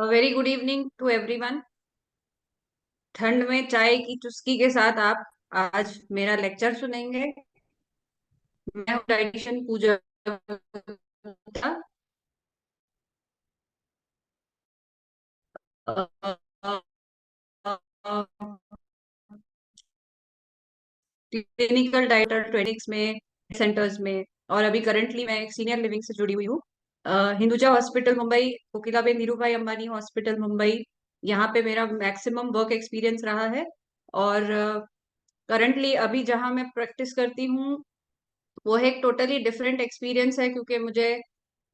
Very good evening to everyone. ठंड में चाय की चुस्की के साथ आप आज मेरा लेक्चर सुनेंगे। मैं हूँ डाइटिशियन पूजा गुप्ता। क्लिनिकल डाइटर ट्रेनिंग्स में, सेंटर्स में, और अभी करंटली मैं एक सीनियर लिविंग से जुड़ी हुई हूँ। हिंदुजा हॉस्पिटल मुंबई, कोकिलाबेन धीरूभाई अंबानी हॉस्पिटल मुंबई, यहाँ पे मेरा मैक्सिमम वर्क एक्सपीरियंस रहा है। और करंटली अभी जहाँ मैं प्रैक्टिस करती हूँ वो है एक टोटली डिफरेंट एक्सपीरियंस है, क्योंकि मुझे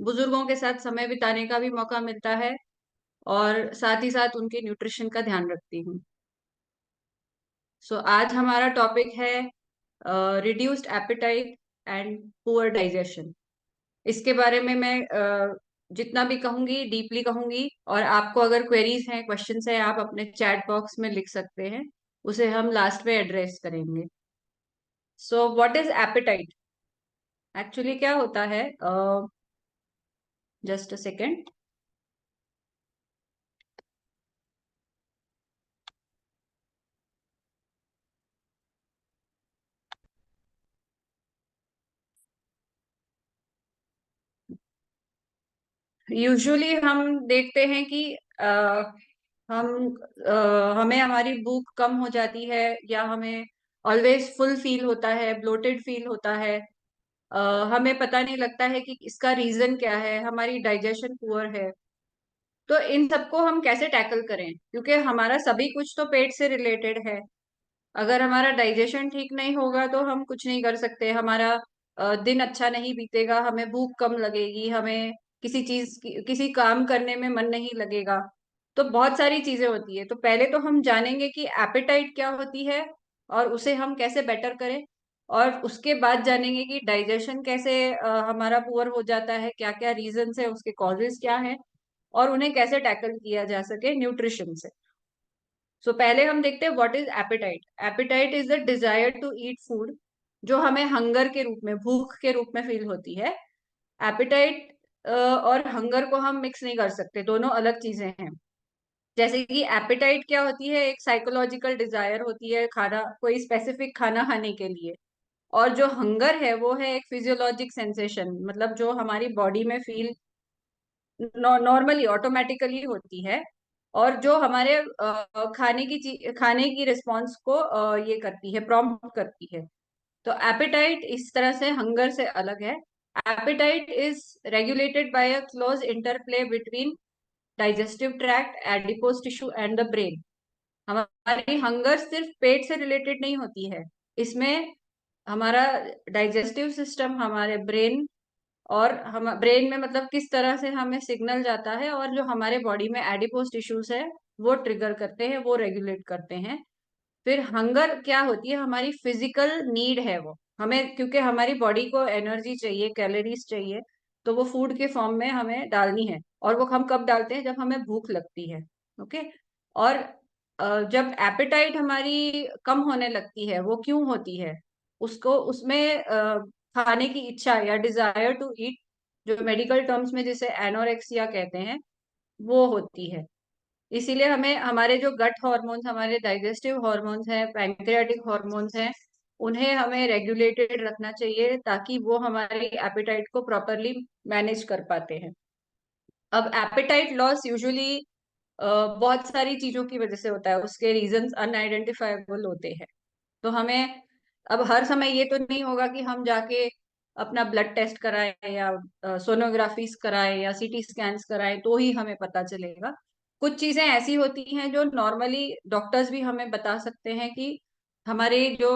बुजुर्गों के साथ समय बिताने का भी मौका मिलता है और साथ ही साथ उनके न्यूट्रिशन का ध्यान रखती हूँ। सो आज हमारा टॉपिक है reduced appetite and poor digestion. इसके बारे में मैं जितना भी कहूंगी डीपली कहूंगी, और आपको अगर क्वेरीज हैं, क्वेश्चंस हैं, आप अपने चैट बॉक्स में लिख सकते हैं। उसे हम लास्ट में एड्रेस करेंगे। So what is appetite? Actually क्या होता है, जस्ट अ सेकेंड। यूजुअली हम देखते हैं कि हम हमें हमारी भूख कम हो जाती है, या हमें ऑलवेज फुल फील होता है, ब्लोटेड फील होता है। अ, हमें पता नहीं लगता है कि इसका रीजन क्या है, हमारी डाइजेशन पुअर है। तो इन सबको हम कैसे टैकल करें, क्योंकि हमारा सभी कुछ तो पेट से रिलेटेड है। अगर हमारा डाइजेशन ठीक नहीं होगा तो हम कुछ नहीं कर सकते। हमारा दिन अच्छा नहीं बीतेगा, हमें भूख कम लगेगी, हमें किसी काम करने में मन नहीं लगेगा। तो बहुत सारी चीजें होती है। तो पहले तो हम जानेंगे कि एपेटाइट क्या होती है और उसे हम कैसे बेटर करें। और उसके बाद जानेंगे कि डाइजेशन कैसे हमारा पुअर हो जाता है, क्या क्या रीजंस है, उसके कॉजेस क्या है, और उन्हें कैसे टैकल किया जा सके न्यूट्रिशन से। सो पहले हम देखते हैं what is appetite. Appetite is the desire to eat food, जो हमें हंगर के रूप में, भूख के रूप में फील होती है। एपेटाइट और हंगर को हम मिक्स नहीं कर सकते, दोनों अलग चीजें हैं। जैसे कि एपेटाइट क्या होती है, एक साइकोलॉजिकल डिजायर होती है, खाना, कोई स्पेसिफिक खाना खाने के लिए। और जो हंगर है वो है एक फिजियोलॉजिक सेंसेशन, मतलब जो हमारी बॉडी में फील नॉर्मली ऑटोमेटिकली होती है, और जो हमारे खाने की रिस्पॉन्स को ये करती है, प्रॉम्प्ट करती है। तो एपेटाइट इस तरह से हंगर से अलग है। Appetite is regulated by a close interplay between digestive tract, adipose tissue and the brain. हमारी हंगर सिर्फ पेट से रिलेटेड नहीं होती है, इसमें हमारा डाइजेस्टिव सिस्टम, हमारे ब्रेन, और हम ब्रेन में मतलब किस तरह से हमें सिग्नल जाता है, और जो हमारे बॉडी में एडिपोज टिश्यूज है वो ट्रिगर करते हैं, वो रेगुलेट करते हैं। फिर हंगर क्या होती है, हमारी फिजिकल नीड है वो। हमें, क्योंकि हमारी बॉडी को एनर्जी चाहिए, कैलोरीज चाहिए, तो वो फूड के फॉर्म में हमें डालनी है। और वो हम कब डालते हैं, जब हमें भूख लगती है। ओके। और जब एपेटाइट हमारी कम होने लगती है, वो क्यों होती है, उसको उसमें खाने की इच्छा या डिजायर टू ईट, जो मेडिकल टर्म्स में जिसे एनोरेक्सिया कहते हैं, वो होती है। इसीलिए हमें हमारे जो गट हॉर्मोन्स, हमारे डाइजेस्टिव हॉर्मोन्स हैं, पैंक्रियाटिक हॉर्मोन्स हैं, उन्हें हमें रेगुलेटेड रखना चाहिए, ताकि वो हमारी एपेटाइट को प्रॉपरली मैनेज कर पाते हैं। अब एपेटाइट लॉस यूजुअली बहुत सारी चीजों की वजह से होता है, उसके रीजंस अनआइडेंटिफाइबल होते हैं। तो हमें अब हर समय ये तो नहीं होगा कि हम जाके अपना ब्लड टेस्ट कराएं, या सोनोग्राफीज कराएं, या सीटी स्कैन्स कराएं, तो ही हमें पता चलेगा। कुछ चीजें ऐसी होती हैं जो नॉर्मली डॉक्टर्स भी हमें बता सकते हैं कि हमारी जो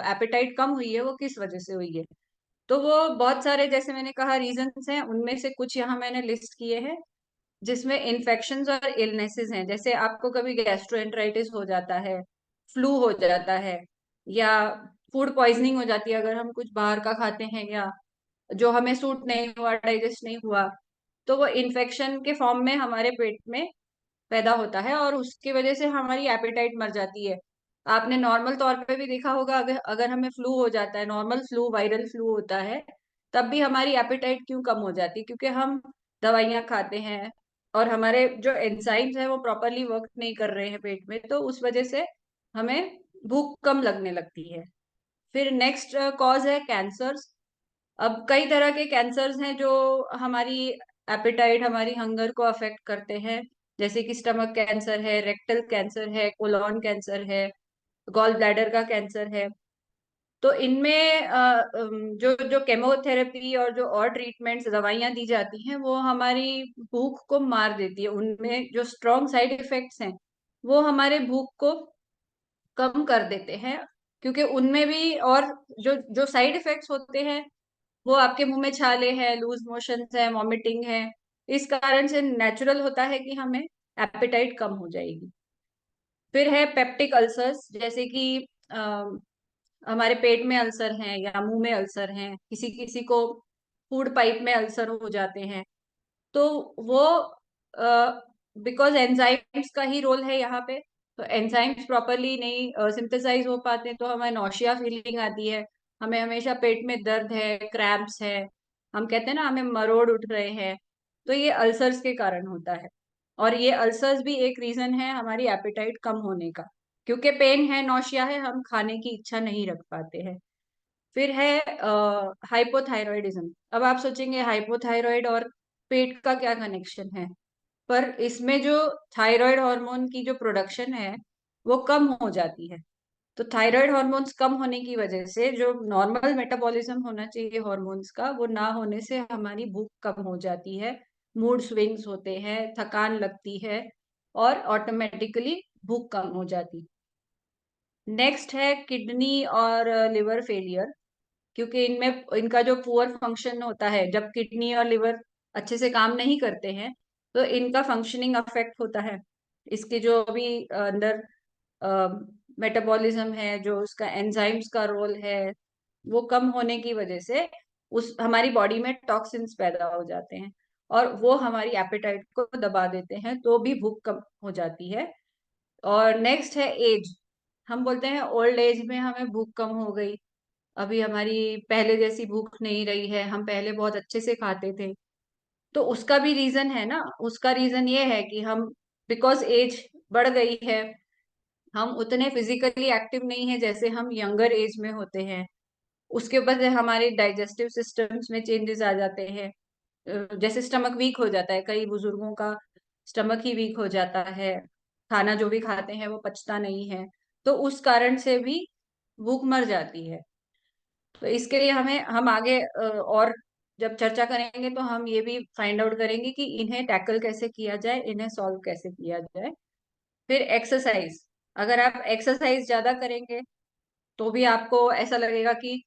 एपेटाइट कम हुई है वो किस वजह से हुई है। तो वो बहुत सारे, जैसे मैंने कहा, रीजंस हैं। उनमें से कुछ यहाँ मैंने लिस्ट किए हैं, जिसमें इन्फेक्शंस और इलनेसेस हैं। जैसे आपको कभी गैस्ट्रोएंटराइटिस हो जाता है, फ्लू हो जाता है, या फूड पॉइजनिंग हो जाती है अगर हम कुछ बाहर का खाते हैं, या जो हमें सूट नहीं हुआ, डाइजेस्ट नहीं हुआ, तो वो इन्फेक्शन के फॉर्म में हमारे पेट में पैदा होता है, और उसकी वजह से हमारी एपेटाइट मर जाती है। आपने नॉर्मल तौर पे भी देखा होगा, अगर अगर हमें फ्लू हो जाता है, नॉर्मल फ्लू, वायरल फ्लू होता है, तब भी हमारी एपेटाइट क्यों कम हो जाती है, क्योंकि हम दवाइयाँ खाते हैं, और हमारे जो एंजाइम्स है वो प्रॉपरली वर्क नहीं कर रहे हैं पेट में, तो उस वजह से हमें भूख कम लगने लगती है। फिर नेक्स्ट कॉज है कैंसर्स। अब कई तरह के कैंसर्स हैं जो हमारी एपेटाइट, हमारी हंगर को अफेक्ट करते हैं, जैसे कि स्टमक कैंसर है, रेक्टल कैंसर है, कोलोन कैंसर है, गॉल ब्लैडर का कैंसर है। तो इनमें जो जो केमोथेरेपी और जो और ट्रीटमेंट्स, दवाइयां दी जाती हैं, वो हमारी भूख को मार देती है। उनमें जो स्ट्रॉन्ग साइड इफेक्ट्स हैं वो हमारे भूख को कम कर देते हैं, क्योंकि उनमें भी और जो जो साइड इफेक्ट्स होते हैं वो आपके मुंह में छाले हैं, लूज मोशंस है, वॉमिटिंग है। इस कारण से नेचुरल होता है कि हमें एपेटाइट कम हो जाएगी। फिर है पेप्टिक अल्सर्स, जैसे कि हमारे पेट में अल्सर हैं या मुंह में अल्सर हैं, किसी किसी को फूड पाइप में अल्सर हो जाते हैं। तो वो बिकॉज एंजाइम्स का ही रोल है यहाँ पे। तो एंजाइम्स प्रॉपरली नहीं सिंथेसाइज हो पाते, तो हमें नौशिया फीलिंग आती है, हमें हमेशा पेट में दर्द है, क्रैम्प्स है, हम कहते हैं ना हमें मरोड़ उठ रहे हैं। तो ये अल्सर्स के कारण होता है। और ये अल्सर्स भी एक रीजन है हमारी एपेटाइट कम होने का, क्योंकि पेन है, नौशिया है, हम खाने की इच्छा नहीं रख पाते हैं। फिर है हाइपोथायरॉयडिज्म। अब आप सोचेंगे हाइपोथायरॉयड और पेट का क्या कनेक्शन है, पर इसमें जो थायराइड हार्मोन की जो प्रोडक्शन है वो कम हो जाती है। तो थायराइड हार्मोन्स कम होने की वजह से जो नॉर्मल मेटाबॉलिज्म होना चाहिए हार्मोन्स का, वो ना होने से हमारी भूख कम हो जाती है, मूड स्विंग्स होते हैं, थकान लगती है, और ऑटोमेटिकली भूख कम हो जाती। नेक्स्ट है किडनी और लिवर फेलियर, क्योंकि इनमें इनका जो पुअर फंक्शन होता है, जब किडनी और लिवर अच्छे से काम नहीं करते हैं तो इनका फंक्शनिंग अफेक्ट होता है। इसके जो अभी अंदर मेटाबॉलिज्म है, जो उसका एंजाइम्स का रोल है, वो कम होने की वजह से उस हमारी बॉडी में टॉक्सिन्स पैदा हो जाते हैं, और वो हमारी एपेटाइट को दबा देते हैं, तो भी भूख कम हो जाती है। और नेक्स्ट है एज। हम बोलते हैं ओल्ड एज में हमें भूख कम हो गई, अभी हमारी पहले जैसी भूख नहीं रही है, हम पहले बहुत अच्छे से खाते थे। तो उसका भी रीजन है ना, उसका रीजन ये है कि हम, बिकॉज एज बढ़ गई है, हम उतने फिजिकली एक्टिव नहीं है जैसे हम यंगर एज में होते हैं। उसके बाद हमारे डाइजेस्टिव सिस्टम्स में चेंजेस आ जाते हैं, जैसे स्टमक वीक हो जाता है, कई बुजुर्गों का स्टमक ही वीक हो जाता है, खाना जो भी खाते हैं वो पचता नहीं है, तो उस कारण से भी भूख मर जाती है। तो इसके लिए हम आगे और जब चर्चा करेंगे तो हम ये भी फाइंड आउट करेंगे कि इन्हें टैकल कैसे किया जाए, इन्हें सॉल्व कैसे किया जाए। फिर एक्सरसाइज। अगर आप एक्सरसाइज ज्यादा करेंगे तो भी आपको ऐसा लगेगा कि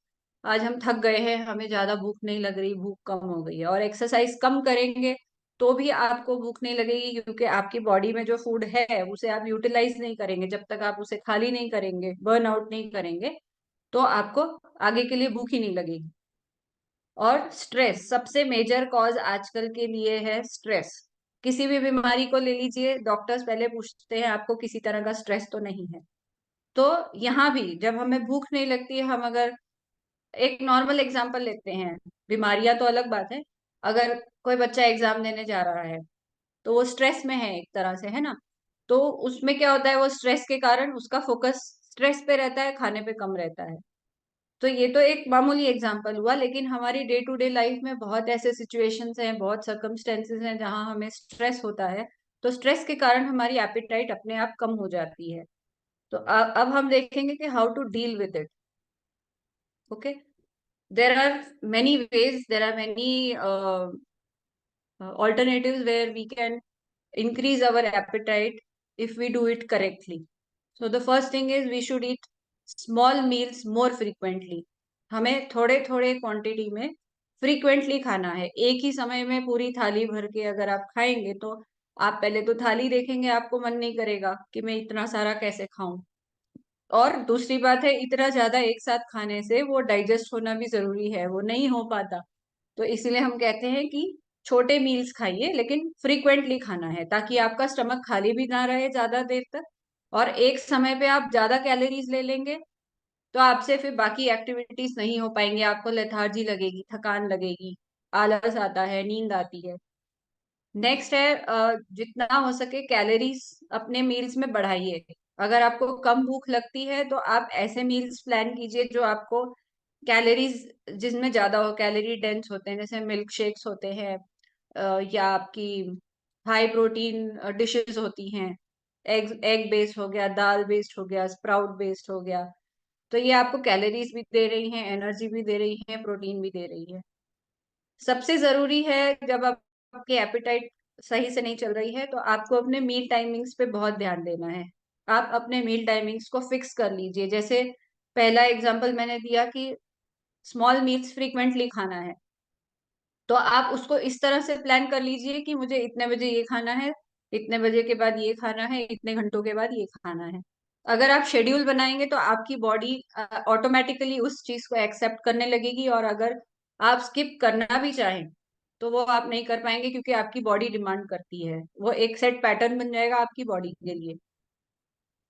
आज हम थक गए हैं, हमें ज्यादा भूख नहीं लग रही, भूख कम हो गई है। और एक्सरसाइज कम करेंगे तो भी आपको भूख नहीं लगेगी, क्योंकि आपकी बॉडी में जो फूड है उसे आप यूटिलाइज नहीं करेंगे, जब तक आप उसे खाली नहीं करेंगे, बर्न आउट नहीं करेंगे, तो आपको आगे के लिए भूख ही नहीं लगेगी। और स्ट्रेस सबसे मेजर कॉज आजकल के लिए है, स्ट्रेस। किसी भी बीमारी को ले लीजिए, डॉक्टर्स पहले पूछते हैं आपको किसी तरह का स्ट्रेस तो नहीं है। तो यहाँ भी जब हमें भूख नहीं लगती है, हम अगर एक नॉर्मल एग्जांपल लेते हैं, बीमारियां तो अलग बात है, अगर कोई बच्चा एग्जाम देने जा रहा है तो वो स्ट्रेस में है एक तरह से, है ना। तो उसमें क्या होता है, वो स्ट्रेस के कारण उसका फोकस स्ट्रेस पे रहता है, खाने पे कम रहता है। तो ये तो एक मामूली एग्जांपल हुआ, लेकिन हमारी डे टू डे लाइफ में बहुत ऐसे सिचुएशंस हैं, बहुत सर्कमस्टेंसेस हैं जहां हमें स्ट्रेस होता है। तो स्ट्रेस के कारण हमारी एपिटाइट अपने आप कम हो जाती है। तो अब हम देखेंगे कि how to deal with it. Okay, there are many ways, there are many alternatives where we can increase our appetite if we do it correctly. So the first thing is we should eat small meals more frequently. हमें थोड़े थोड़े quantity में frequently खाना है। एक ही समय में पूरी थाली भर के अगर आप खाएंगे तो आप पहले तो थाली देखेंगे, आपको मन नहीं करेगा कि मैं इतना सारा कैसे खाऊं। और दूसरी बात है, इतना ज्यादा एक साथ खाने से वो डाइजेस्ट होना भी जरूरी है, वो नहीं हो पाता। तो इसलिए हम कहते हैं कि छोटे मील्स खाइए, लेकिन फ्रीक्वेंटली खाना है, ताकि आपका स्टमक खाली भी ना रहे ज्यादा देर तक। और एक समय पे आप ज्यादा कैलोरीज ले लेंगे तो आपसे फिर बाकी एक्टिविटीज नहीं हो पाएंगे, आपको लेथार्जी लगेगी, थकान लगेगी, आलस आता है, नींद आती है। नेक्स्ट है जितना हो सके कैलोरीज अपने मील्स में बढ़ाइए। अगर आपको कम भूख लगती है तो आप ऐसे मील्स प्लान कीजिए जो आपको कैलोरीज जिसमें ज्यादा हो, कैलोरी डेंस होते हैं, जैसे मिल्क शेक्स होते हैं, या आपकी हाई प्रोटीन डिशेस होती हैं। एग एग बेस्ड हो गया, दाल बेस्ड हो गया, स्प्राउट बेस्ड हो गया। तो ये आपको कैलोरीज भी दे रही हैं, एनर्जी भी दे रही हैं, प्रोटीन भी दे रही है। सबसे जरूरी है, जब आपकी एपिटाइट सही से नहीं चल रही है तो आपको अपने मील टाइमिंग्स पे बहुत ध्यान देना है। आप अपने मील टाइमिंग्स को फिक्स कर लीजिए। जैसे पहला एग्जांपल मैंने दिया कि स्मॉल मील्स फ्रीक्वेंटली खाना है, तो आप उसको इस तरह से प्लान कर लीजिए कि मुझे इतने बजे ये खाना है, इतने बजे के बाद ये खाना है, इतने घंटों के बाद ये खाना है। अगर आप शेड्यूल बनाएंगे तो आपकी बॉडी ऑटोमेटिकली उस चीज को एक्सेप्ट करने लगेगी, और अगर आप स्किप करना भी चाहें तो वो आप नहीं कर पाएंगे, क्योंकि आपकी बॉडी डिमांड करती है, वो एक सेट पैटर्न बन जाएगा आपकी बॉडी के लिए।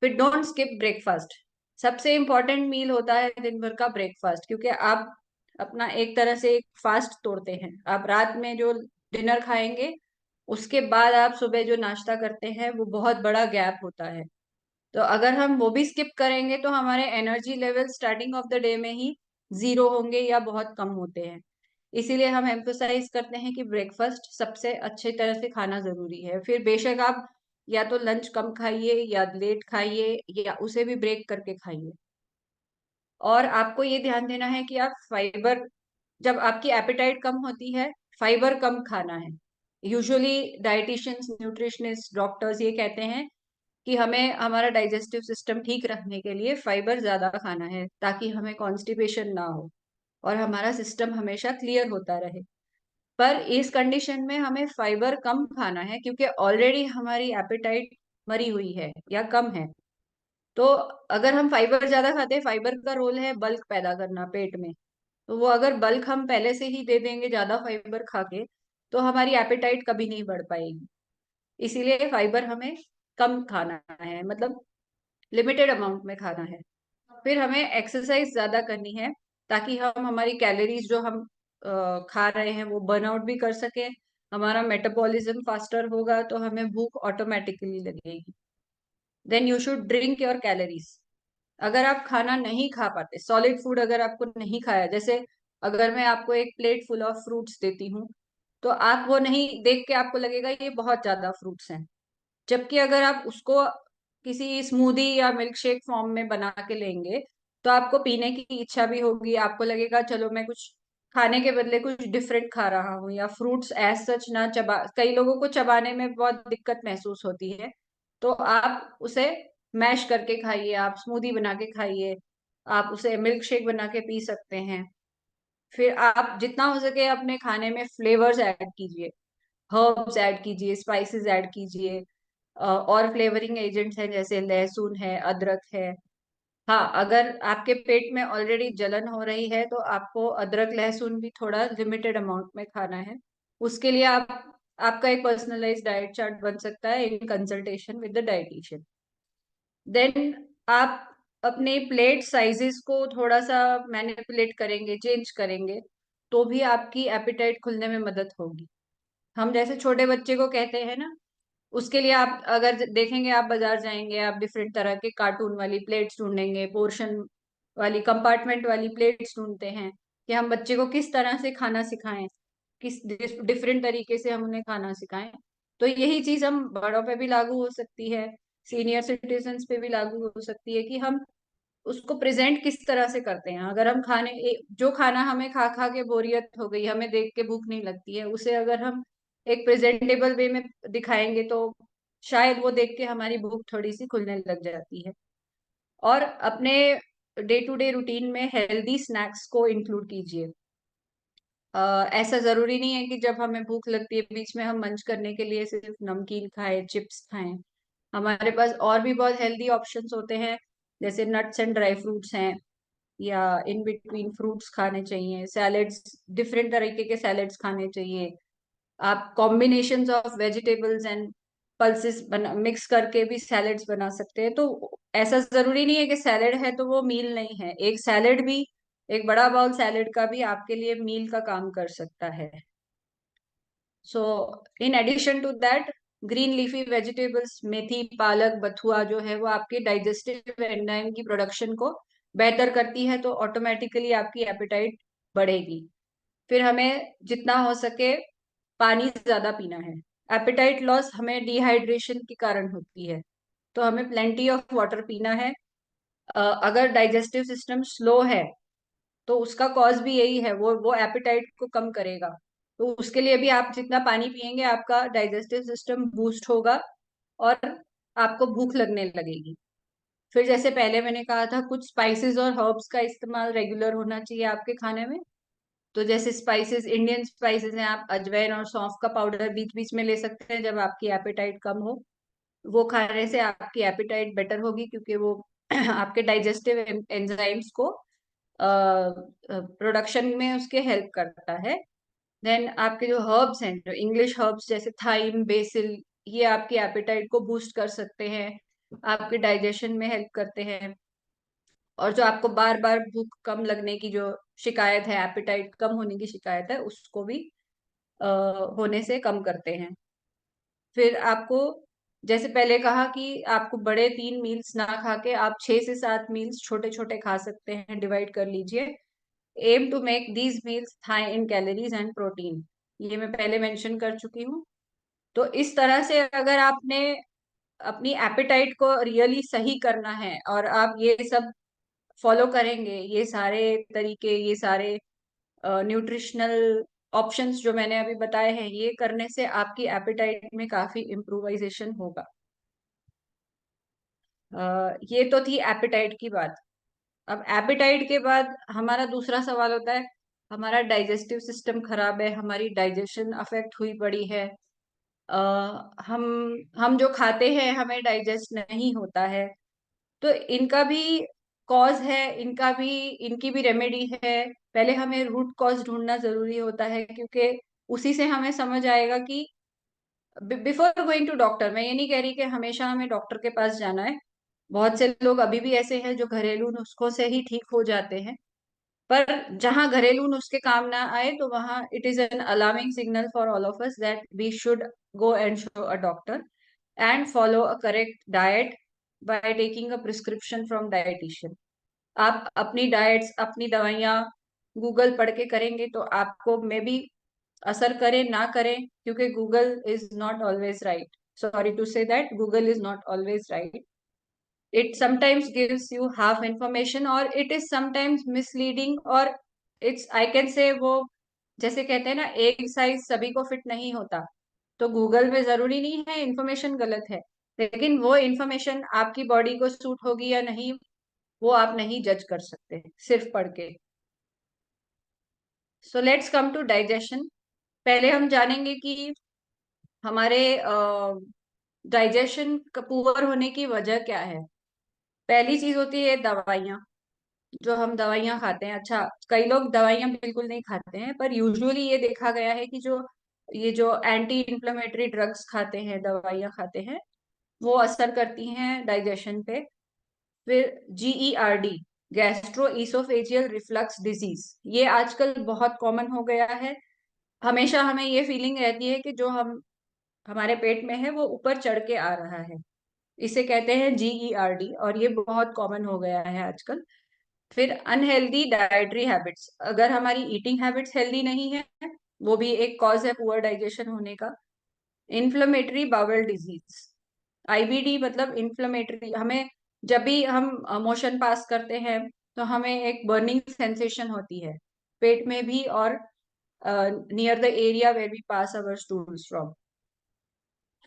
फिर डोंट स्किप ब्रेकफास्ट। सबसे इंपॉर्टेंट मील होता है दिन भर का ब्रेकफास्ट, क्योंकि आप अपना एक तरह से एक फास्ट तोड़ते हैं। आप रात में जो डिनर खाएंगे उसके बाद आप सुबह जो नाश्ता करते हैं वो बहुत बड़ा गैप होता है। तो अगर हम वो भी स्किप करेंगे तो हमारे energy level starting of the day में ही जीरो होंगे या बहुत कम होते हैं। इसीलिए हम एम्फोसाइज करते हैं कि ब्रेकफास्ट सबसे अच्छे तरह से खाना जरूरी है। फिर बेशक आप या तो लंच कम खाइए या लेट खाइए या उसे भी ब्रेक करके खाइए। और आपको ये ध्यान देना है कि आप फाइबर, जब आपकी एपेटाइट कम होती है, फाइबर कम खाना है। यूजुअली डाइटिशियंस, न्यूट्रिशनिस्ट, डॉक्टर्स ये कहते हैं कि हमें हमारा डाइजेस्टिव सिस्टम ठीक रखने के लिए फाइबर ज्यादा खाना है, ताकि हमें कॉन्स्टिपेशन ना हो और हमारा सिस्टम हमेशा क्लियर होता रहे। पर इस कंडीशन में हमें फाइबर कम खाना है, क्योंकि ऑलरेडी हमारी एपेटाइट मरी हुई है या कम है। तो अगर हम फाइबर ज्यादा खाते हैं, फाइबर का रोल है बल्क पैदा करना पेट में, तो वो अगर बल्क हम पहले से ही दे देंगे ज्यादा फाइबर खा के, तो हमारी एपेटाइट कभी नहीं बढ़ पाएगी। इसीलिए फाइबर हमें कम खाना है, मतलब लिमिटेड अमाउंट में खाना है। फिर हमें एक्सरसाइज ज्यादा करनी है, ताकि हम हमारी कैलोरीज जो हम खा रहे हैं वो बर्न आउट भी कर सके। हमारा मेटाबॉलिज्म फास्टर होगा तो हमें भूख ऑटोमेटिकली लगेगी। Then you should drink your calories. अगर आप खाना नहीं खा पाते, सॉलिड फूड अगर आपको नहीं खाया, जैसे अगर मैं आपको एक प्लेट फुल ऑफ फ्रूट्स देती हूँ, तो आप वो नहीं देख के आपको लगेगा ये बहुत ज्यादा फ्रूट्स हैं। जबकि अगर आप उसको किसी स्मूदी या मिल्क शेक फॉर्म में बना के लेंगे तो आपको पीने की इच्छा भी होगी, आपको लगेगा चलो मैं कुछ खाने के बदले कुछ डिफरेंट खा रहा हूँ, या फ्रूट्स एज सच ना चबा, कई लोगों को चबाने में बहुत दिक्कत महसूस होती है, तो आप उसे मैश करके खाइए, आप स्मूदी बना के खाइए, आप उसे मिल्क शेक बना के पी सकते हैं। फिर आप जितना हो सके अपने खाने में फ्लेवर्स ऐड कीजिए, हर्ब्स ऐड कीजिए, स्पाइसेस ऐड कीजिए। और फ्लेवरिंग एजेंट्स हैं जैसे लहसुन है, अदरक है। हाँ, अगर आपके पेट में ऑलरेडी जलन हो रही है तो आपको अदरक लहसुन भी थोड़ा लिमिटेड अमाउंट में खाना है। उसके लिए आप आपका एक पर्सनलाइज डाइट चार्ट बन सकता है in consultation with the dietitian. देन आप अपने प्लेट साइजेस को थोड़ा सा मैनिपुलेट करेंगे, चेंज करेंगे, तो भी आपकी एपिटाइट खुलने में मदद होगी। हम जैसे छोटे बच्चे को कहते हैं ना, उसके लिए आप अगर देखेंगे, आप बाजार जाएंगे, आप डिफरेंट तरह के कार्टून वाली प्लेट्स ढूंढेंगे, पोर्शन वाली, कंपार्टमेंट वाली प्लेट्स ढूंढते हैं कि हम बच्चे को किस तरह से खाना सिखाएं, किस डिफरेंट तरीके से हम उन्हें खाना सिखाएं। तो यही चीज हम बड़ों पे भी लागू हो सकती है, सीनियर सिटीजन्स पे भी लागू हो सकती है, कि हम उसको प्रेजेंट किस तरह से करते हैं। अगर हम जो खाना हमें खा खा के बोरियत हो गई, हमें देख के भूख नहीं लगती है, उसे अगर हम एक प्रेजेंटेबल वे में दिखाएंगे तो शायद वो देख के हमारी भूख थोड़ी सी खुलने लग जाती है। और अपने डे टू डे रूटीन में हेल्दी स्नैक्स को इंक्लूड कीजिए। ऐसा जरूरी नहीं है कि जब हमें भूख लगती है बीच में हम मंच करने के लिए सिर्फ नमकीन खाएं, चिप्स खाएं। हमारे पास और भी बहुत हेल्दी ऑप्शंस होते हैं, जैसे नट्स एंड ड्राई फ्रूट्स हैं, या इन बिटवीन फ्रूट्स खाने चाहिए, सैलेड्स, डिफरेंट तरीके के सैलेड्स खाने चाहिए। आप combinations of vegetables and pulses बना मिक्स करके भी सैलेड्स बना सकते हैं। तो ऐसा जरूरी नहीं है कि सैलेड है तो वो मील नहीं है। एक सैलेड भी, एक बड़ा बाउल सैलेड का भी आपके लिए मील का काम कर सकता है। So in addition to that, green leafy vegetables, मेथी, पालक, बथुआ जो है वो आपके डाइजेस्टिव एंजाइम की प्रोडक्शन को बेहतर करती है, तो ऑटोमेटिकली आपकी एपेटाइट बढ़ेगी। फिर हमें जितना हो सके पानी ज्यादा पीना है। एपेटाइट लॉस हमें डिहाइड्रेशन के कारण होती है, तो हमें प्लेंटी ऑफ वाटर पीना है। अगर डाइजेस्टिव सिस्टम स्लो है तो उसका कॉज भी यही है, वो एपेटाइट को कम करेगा। तो उसके लिए भी आप जितना पानी पिएंगे आपका डाइजेस्टिव सिस्टम बूस्ट होगा और आपको भूख लगने लगेगी। फिर जैसे पहले मैंने कहा था, कुछ स्पाइसेस और हर्ब्स का इस्तेमाल रेगुलर होना चाहिए आपके खाने में। तो जैसे स्पाइसेस, इंडियन स्पाइसेस हैं, आप अजवाइन और सौंफ का पाउडर बीच बीच में ले सकते हैं जब आपकी एपेटाइट कम हो। वो खाने से आपकी एपेटाइट बेटर होगी, क्योंकि वो आपके डाइजेस्टिव एंजाइम्स को प्रोडक्शन में उसके हेल्प करता है। देन आपके जो हर्ब्स हैं, जो इंग्लिश हर्ब्स जैसे थाइम, बेसिल, ये आपकी एपेटाइट को बूस्ट कर सकते हैं, आपके डाइजेशन में हेल्प करते हैं। और जो आपको बार बार भूख कम लगने की जो शिकायत है, एपेटाइट कम होने की शिकायत है, उसको भी अ, होने से कम करते हैं। फिर आपको, जैसे पहले कहा कि आपको बड़े 3 मील्स ना खा के आप 6 से 7 मील्स छोटे छोटे खा सकते हैं, डिवाइड कर लीजिए। Aim to make these meals high in calories and protein, ये मैं पहले मेंशन कर चुकी हूँ। तो इस तरह से अगर आपने अपनी एपेटाइट को रियली सही करना है और आप ये सब फॉलो करेंगे, ये सारे तरीके, ये सारे न्यूट्रिशनल ऑप्शंस जो मैंने अभी बताए हैं, ये करने से आपकी एपेटाइट में काफी इम्प्रूवाइजेशन होगा। ये तो थी एपेटाइट की बात। अब एपेटाइट के बाद हमारा दूसरा सवाल होता है, हमारा डाइजेस्टिव सिस्टम खराब है, हमारी डाइजेशन अफेक्ट हुई पड़ी है, आ, हम हम जो खाते हैं हमें डाइजेस्ट नहीं होता है। तो इनका भी कॉज है, इनका भी, इनकी भी रेमेडी है। पहले हमें रूट कॉज ढूंढना जरूरी होता है, क्योंकि उसी से हमें समझ आएगा कि बिफोर गोइंग टू डॉक्टर, मैं ये नहीं कह रही कि हमेशा हमें डॉक्टर के पास जाना है। बहुत से लोग अभी भी ऐसे हैं जो घरेलू नुस्खों से ही ठीक हो जाते हैं। पर जहां घरेलू नुस्खे काम ना आए, तो वहां it is an alarming signal for all of us that we should go and show a doctor and follow a correct diet by taking a prescription from dietitian. आप अपनी डाइट्स, अपनी दवाइयाँ गूगल पढ़ के करेंगे तो आपको मे बी असर करे ना करे, क्योंकि Google is not always right. Sorry to say that Google is not always right. it sometimes gives you half information or it is sometimes misleading, और it's I can say, वो जैसे कहते हैं ना, एक साइज सभी को फिट नहीं होता। तो गूगल में जरूरी नहीं है इंफॉर्मेशन गलत है, लेकिन वो इंफॉर्मेशन आपकी बॉडी को सूट होगी या नहीं, वो आप नहीं जज कर सकते सिर्फ पढ़ के। So let's come to digestion. पहले हम जानेंगे कि हमारे डाइजेशन पुअर होने की वजह क्या है। पहली चीज होती है दवाइयाँ, जो हम दवाइयाँ खाते हैं। अच्छा, कई लोग दवाइयाँ बिल्कुल नहीं खाते हैं, पर यूजुअली ये देखा गया है कि जो ये जो एंटी इन्फ्लेमेटरी ड्रग्स खाते हैं, दवाइयाँ खाते हैं, वो असर करती हैं डाइजेशन पे। फिर GERD, gastro oesophageal reflux disease, ये आजकल बहुत कॉमन हो गया है। हमेशा हमें ये फीलिंग रहती है कि जो हम हमारे पेट में है वो ऊपर चढ़ के आ रहा है। इसे कहते हैं GERD, और ये बहुत कॉमन हो गया है आजकल। फिर अनहेल्दी डाइटरी हैबिट्स, अगर हमारी ईटिंग हैबिट्स हेल्दी नहीं है, वो भी एक कॉज है पुअर डाइजेशन होने का। इन्फ्लेमेटरी बाउल डिजीज, IBD मतलब इन्फ्लेमेटरी, हमें जब भी हम मोशन पास करते हैं तो हमें एक बर्निंग सेंसेशन होती है पेट में भी, और near the area where we pass our stools from.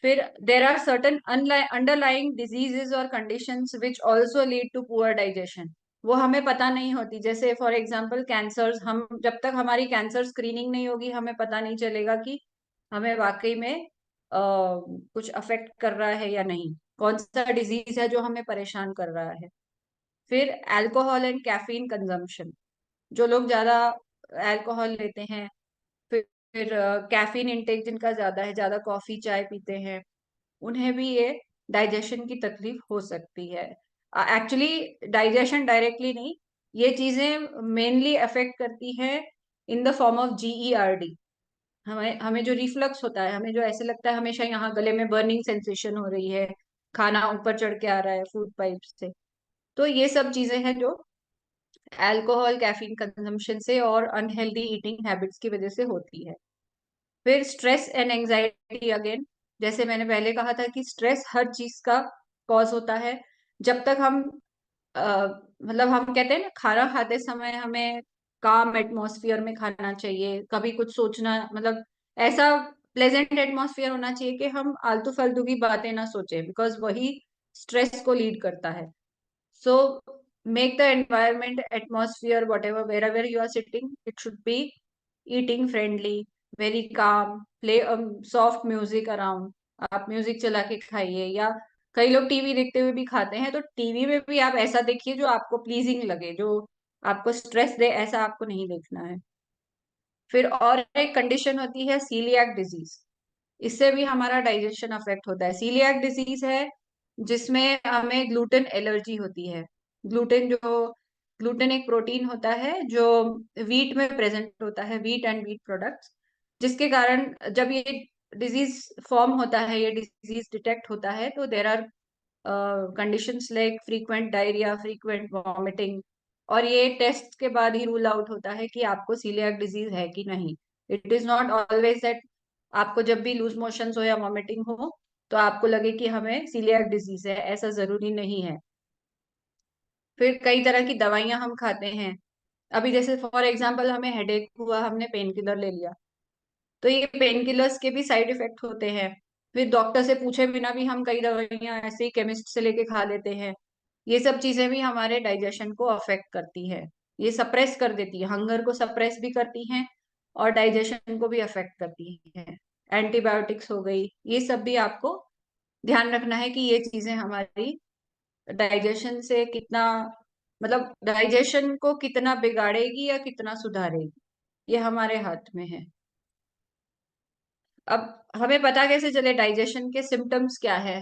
फिर there are certain underlying diseases और conditions which also lead to poor digestion, वो हमें पता नहीं होती। जैसे फॉर एग्जाम्पल कैंसर्स, हम जब तक हमारी कैंसर स्क्रीनिंग नहीं होगी हमें पता नहीं चलेगा कि हमें वाकई में कुछ अफेक्ट कर रहा है या नहीं, कौन सा डिजीज है जो हमें परेशान कर रहा है। फिर अल्कोहल एंड कैफीन कंजम्पशन, जो लोग ज्यादा अल्कोहल लेते हैं, फिर कैफीन इंटेक जिनका ज्यादा है, ज्यादा कॉफी चाय पीते हैं, उन्हें भी ये डाइजेशन की तकलीफ हो सकती है। एक्चुअली डाइजेशन डायरेक्टली नहीं, ये चीजें मेनली अफेक्ट करती हैं in the form of GERD। हमें हमें जो रिफ्लक्स होता है, हमें जो ऐसे लगता है हमेशा यहाँ गले में बर्निंग सेंसेशन हो रही है, खाना ऊपर चढ़ के आ रहा है फूड पाइप से। तो ये सब चीजें हैं जो अल्कोहल कैफीन कंजम्पशन से और अनहेल्दी ईटिंग हैबिट्स की वजह से होती है। फिर स्ट्रेस एंड एंजाइटी अगेन, जैसे मैंने पहले कहा था कि स्ट्रेस हर चीज का कॉज होता है। जब तक हम मतलब हम कहते हैं ना, खाना खाते समय हमें काम एटमॉस्फेयर में खाना चाहिए, कभी कुछ सोचना, मतलब ऐसा प्लेजेंट एटमॉस्फेयर होना चाहिए कि हम आलतू फालतू की बातें ना सोचें, बिकॉज वही स्ट्रेस को लीड करता है। So make the environment, atmosphere, whatever, wherever you are sitting, it should be eating friendly, very calm, play soft music around. आप म्यूजिक चला के खाइए, या कई लोग टीवी देखते हुए भी खाते हैं, तो टीवी में भी आप ऐसा देखिए जो आपको प्लीजिंग लगे, जो आपको स्ट्रेस दे, ऐसा आपको नहीं देखना है। फिर और एक कंडीशन होती है सीलियाक डिजीज। इससे भी हमारा डाइजेशन अफेक्ट होता है। सीलियाक डिजीज है जिसमें हमें ग्लूटेन एलर्जी होती है। ग्लूटेन एक प्रोटीन होता है जो वीट में प्रेजेंट होता है, वीट एंड वीट प्रोडक्ट्स, जिसके कारण जब ये डिजीज फॉर्म होता है, ये डिजीज डिटेक्ट होता है, तो there are conditions like frequent diarrhoea, frequent vomiting, और ये टेस्ट के बाद ही रूल आउट होता है कि आपको सीलियाक डिजीज है कि नहीं। It is not always that आपको जब भी लूज मोशंस हो या वॉमिटिंग हो तो आपको लगे कि हमें सीलियाक डिजीज है, ऐसा जरूरी नहीं है। फिर कई तरह की दवाइयां हम खाते हैं। अभी जैसे फॉर एग्जांपल हमें हेडेक हुआ, हमने पेन किलर ले लिया, तो ये पेन किलर्स के भी साइड इफेक्ट होते हैं। फिर डॉक्टर से पूछे बिना भी हम कई दवाइयां ऐसे ही केमिस्ट से लेके खा लेते हैं। ये सब चीजें भी हमारे डाइजेशन को अफेक्ट करती है। ये सप्रेस कर देती है, हंगर को सप्रेस भी करती हैं और डाइजेशन को भी अफेक्ट करती है। एंटीबायोटिक्स हो गई, ये सब भी आपको ध्यान रखना है कि ये चीजें हमारी डाइजेशन से कितना, मतलब डाइजेशन को कितना बिगाड़ेगी या कितना सुधारेगी, ये हमारे हाथ में है। अब हमें पता कैसे चले डाइजेशन के सिम्टम्स क्या है?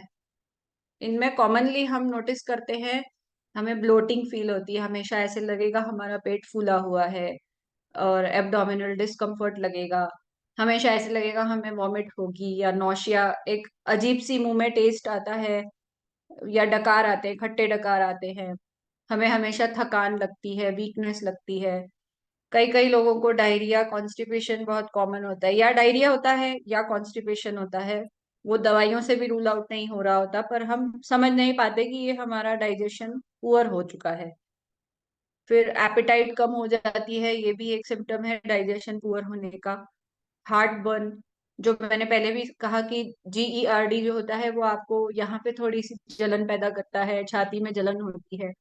इनमें कॉमनली हम नोटिस करते हैं, हमें ब्लोटिंग फील होती है, हमेशा ऐसे लगेगा हमारा पेट फूला हुआ है, और एब्डोमिनल डिस्कम्फर्ट लगेगा, हमेशा ऐसे लगेगा हमें वॉमिट होगी, या नौशिया, एक अजीब सी मुंह में टेस्ट आता है, या डकार आते हैं, खट्टे डकार आते हैं, हमें हमेशा थकान लगती है, वीकनेस लगती है। कई कई लोगों को डायरिया, कॉन्स्टिपेशन बहुत कॉमन होता है, या डायरिया होता है या कॉन्स्टिपेशन होता है, वो दवाइयों से भी रूल आउट नहीं हो रहा होता, पर हम समझ नहीं पाते कि ये हमारा डाइजेशन पुअर हो चुका है। फिर एपेटाइट कम हो जाती है, ये भी एक सिम्टम है डाइजेशन पुअर होने का। हार्ट बर्न, जो मैंने पहले भी कहा कि GERD जो होता है वो आपको यहाँ पे थोड़ी सी जलन पैदा करता है, छाती में जलन होती है।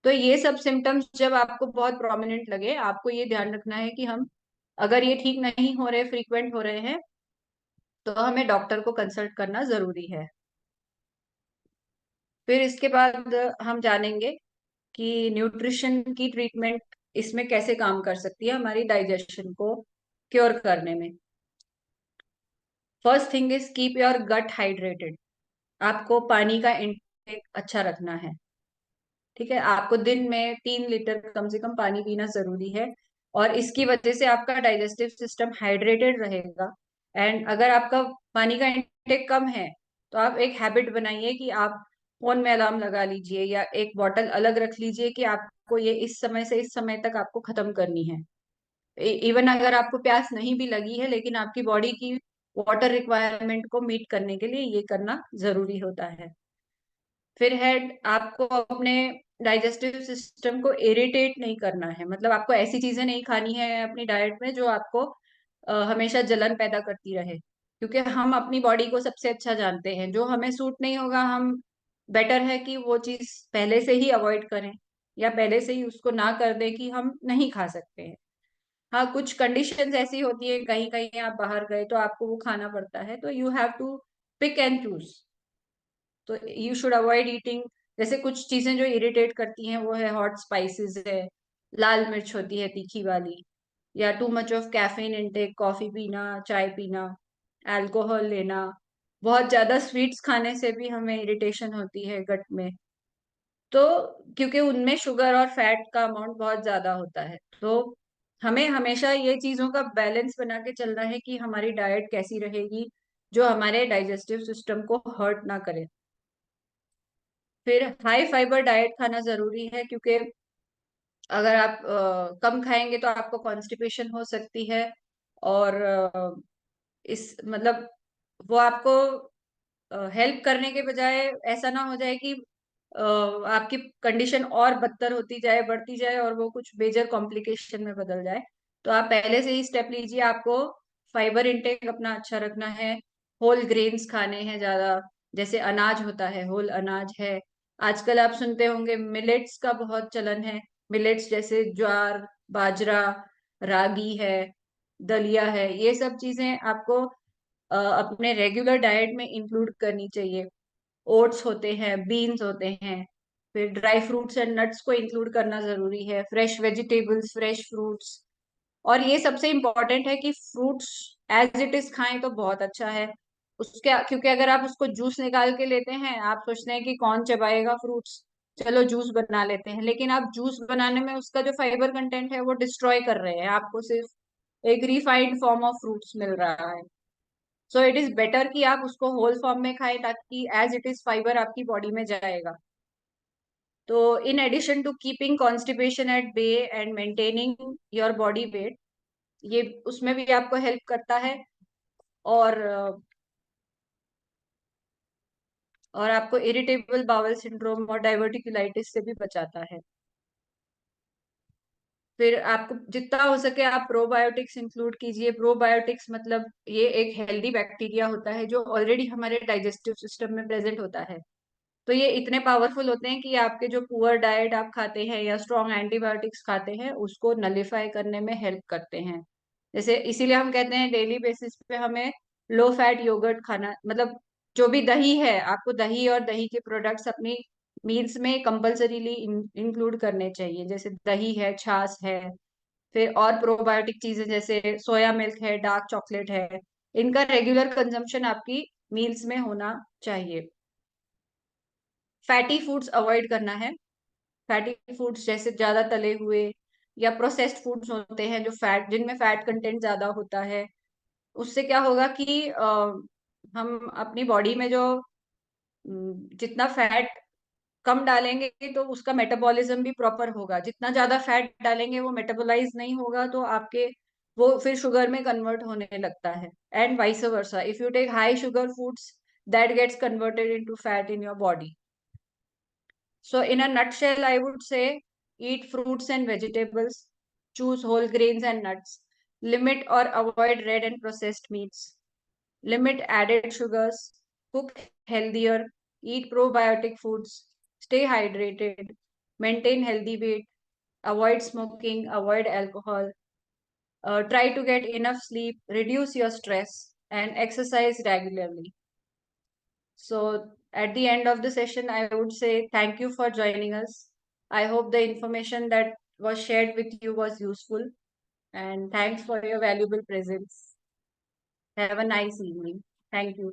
तो ये सब सिम्टम्स जब आपको बहुत प्रोमिनेंट लगे, आपको ये ध्यान रखना है कि हम, अगर ये ठीक नहीं हो रहे, फ्रीक्वेंट हो रहे हैं, तो हमें डॉक्टर को कंसल्ट करना जरूरी है। फिर इसके बाद हम जानेंगे कि न्यूट्रिशन की ट्रीटमेंट इसमें कैसे काम कर सकती है हमारी डाइजेशन को क्योर करने में। First thing is keep your gut hydrated. आपको पानी का इंटेक अच्छा रखना है। ठीक है, आपको दिन में 3 लीटर कम से कम पानी पीना जरूरी है, और इसकी वजह से आपका डाइजेस्टिव सिस्टम हाइड्रेटेड रहेगा। एंड अगर आपका पानी का इंटेक कम है, तो आप एक हैबिट बनाइए कि आप फोन में अलार्म लगा लीजिए, या एक बॉटल अलग रख लीजिए कि आपको ये इस समय से इस समय तक आपको खत्म करनी है। इवन अगर आपको प्यास नहीं भी लगी है, लेकिन आपकी बॉडी की वाटर रिक्वायरमेंट को मीट करने के लिए ये करना जरूरी होता है। फिर है, आपको अपने डाइजेस्टिव सिस्टम को इरिटेट नहीं करना है, मतलब आपको ऐसी चीजें नहीं खानी है अपनी डाइट में जो आपको हमेशा जलन पैदा करती रहे, क्योंकि हम अपनी बॉडी को सबसे अच्छा जानते हैं। जो हमें सूट नहीं होगा, हम बेटर है कि वो चीज पहले से ही अवॉइड करें, या पहले से ही उसको ना कर दें कि हम नहीं खा सकते हैं। हाँ, कुछ कंडीशंस ऐसी होती है, कहीं कहीं आप बाहर गए तो आपको वो खाना पड़ता है, तो you have to pick and choose. तो यू शुड अवॉइड ईटिंग, जैसे कुछ चीजें जो इरिटेट करती हैं वो है हॉट स्पाइसेस है, लाल मिर्च होती है तीखी वाली, या too much of caffeine intake, coffee पीना, चाय पीना, अल्कोहल लेना। बहुत ज्यादा स्वीट्स खाने से भी हमें इरिटेशन होती है गट में, तो क्योंकि उनमें शुगर और फैट का अमाउंट बहुत ज्यादा होता है। तो हमें हमेशा ये चीजों का बैलेंस बना के चलना है कि हमारी डाइट कैसी रहेगी जो हमारे डाइजेस्टिव सिस्टम को हर्ट ना करे। फिर हाई फाइबर डाइट खाना जरूरी है, क्योंकि अगर आप कम खाएंगे तो आपको कॉन्स्टिपेशन हो सकती है। और इस मतलब वो आपको हेल्प करने के बजाय ऐसा ना हो जाए कि आपकी कंडीशन और बदतर होती जाए, बढ़ती जाए, और वो कुछ मेजर कॉम्प्लिकेशन में बदल जाए। तो आप पहले से ही स्टेप लीजिए। आपको फाइबर इंटेक अपना अच्छा रखना है। होल ग्रेन्स खाने हैं ज्यादा, जैसे अनाज होता है, होल अनाज है। आजकल आप सुनते होंगे मिलेट्स का बहुत चलन है। मिलेट्स जैसे ज्वार, बाजरा, रागी है, दलिया है, ये सब चीजें आपको अपने रेगुलर डाइट में इंक्लूड करनी चाहिए। ओट्स होते हैं, बीन्स होते हैं। फिर ड्राई फ्रूट्स एंड नट्स को इंक्लूड करना जरूरी है, फ्रेश वेजिटेबल्स, फ्रेश फ्रूट्स। और ये सबसे इम्पोर्टेंट है कि फ्रूट्स एज इट इज खाएं तो बहुत अच्छा है। उसके क्योंकि अगर आप उसको जूस निकाल के लेते हैं, आप सोचते हैं कि कौन चबाएगा फ्रूट्स, चलो जूस बना लेते हैं, लेकिन आप जूस बनाने में उसका जो फाइबर कंटेंट है वो डिस्ट्रॉय कर रहे हैं। आपको सिर्फ एक रिफाइंड फॉर्म ऑफ फ्रूट्स मिल रहा है। सो इट इज बेटर कि आप उसको होल फॉर्म में खाएं, ताकि एज इट इज फाइबर आपकी बॉडी में जाएगा। तो in addition to keeping constipation at bay and maintaining your body weight, ये उसमें भी आपको हेल्प करता है। और और आपको इरिटेबल बाउल सिंड्रोम और डाइवर्टिकुलाइटिस से भी बचाता है। फिर आपको जितना हो सके आप प्रोबायोटिक्स इंक्लूड कीजिए। प्रोबायोटिक्स मतलब ये एक हेल्दी बैक्टीरिया होता है जो ऑलरेडी हमारे डाइजेस्टिव सिस्टम में प्रेजेंट होता है। तो ये इतने पावरफुल होते हैं कि आपके जो पुअर डाइट आप खाते हैं या स्ट्रॉन्ग एंटीबायोटिक्स खाते हैं उसको नलिफाई करने में हेल्प करते हैं। जैसे इसीलिए हम कहते हैं डेली बेसिस पे हमें लो फैट योगर्ट खाना, मतलब जो भी दही है, आपको दही और दही के प्रोडक्ट्स अपनी मील्स में कंपल्सरीली इंक्लूड करने चाहिए। जैसे दही है, छाछ है। फिर और प्रोबायोटिक चीजें जैसे सोया मिल्क है, डार्क चॉकलेट है, इनका रेगुलर कंजम्पशन आपकी मील्स में होना चाहिए। फैटी फूड्स अवॉइड करना है। फैटी फूड्स जैसे ज्यादा तले हुए या प्रोसेस्ड फूड्स होते हैं जो फैट, जिनमें फैट कंटेंट ज्यादा होता है, उससे क्या होगा कि हम अपनी बॉडी में जो जितना फैट कम डालेंगे तो उसका मेटाबॉलिज्म भी प्रॉपर होगा। जितना ज्यादा फैट डालेंगे वो मेटाबोलाइज नहीं होगा, तो आपके वो फिर शुगर में कन्वर्ट होने लगता है। And vice versa, if you take high sugar foods, that gets converted into fat in your body. So, in a nutshell, I would say eat fruits and vegetables, choose whole grains and nuts, limit or avoid red and processed meats, limit added sugars, cook healthier, eat probiotic foods, stay hydrated, maintain healthy weight, avoid smoking, avoid alcohol, try to get enough sleep, reduce your stress, and exercise regularly. So at the end of the session, I would say thank you for joining us. I hope the information that was shared with you was useful, and thanks for your valuable presence. Have a nice evening. Thank you.